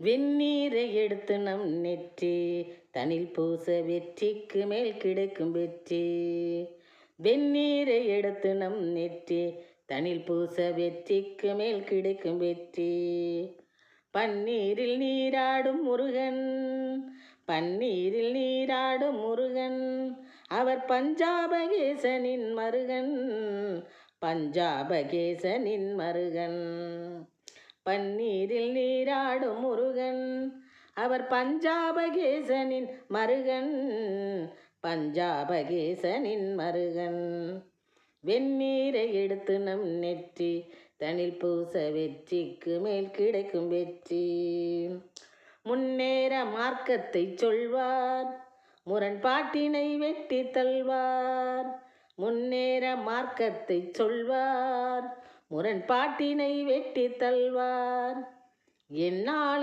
வெந்நீரை எடுத்து நம் நெற்றி தனில் பூச வெற்றிக்கு மேல் கிடைக்கும் வெற்றி. வெந்நீரை எடுத்து நம் நெற்றி தனில் பூச வெற்றிக்கு மேல் கிடைக்கும் வெற்றி. பன்னீரில் நீராடும் முருகன், பன்னீரில் நீராடும் முருகன், அவர் பஞ்சாபகேசனின் மருகன், பஞ்சாபகேசனின் மருகன். பன்னீரில் நீராடும் முருகன், அவர் பஞ்சாபகேசனின் மருகன், பஞ்சாபகேசனின் மருகன். வெந்நீரை எடுத்து நம் நெற்றி தனில் பூச வெற்றிக்கு மேல் கிடைக்கும் வெற்றி. முன்னேற மார்க்கத்தை சொல்வார், முரண்பாட்டினை வெட்டி தள்வார். முன்னேற மார்க்கத்தை சொல்வார், முரண்பாட்டினை வெட்டி தள்வார். என்னால்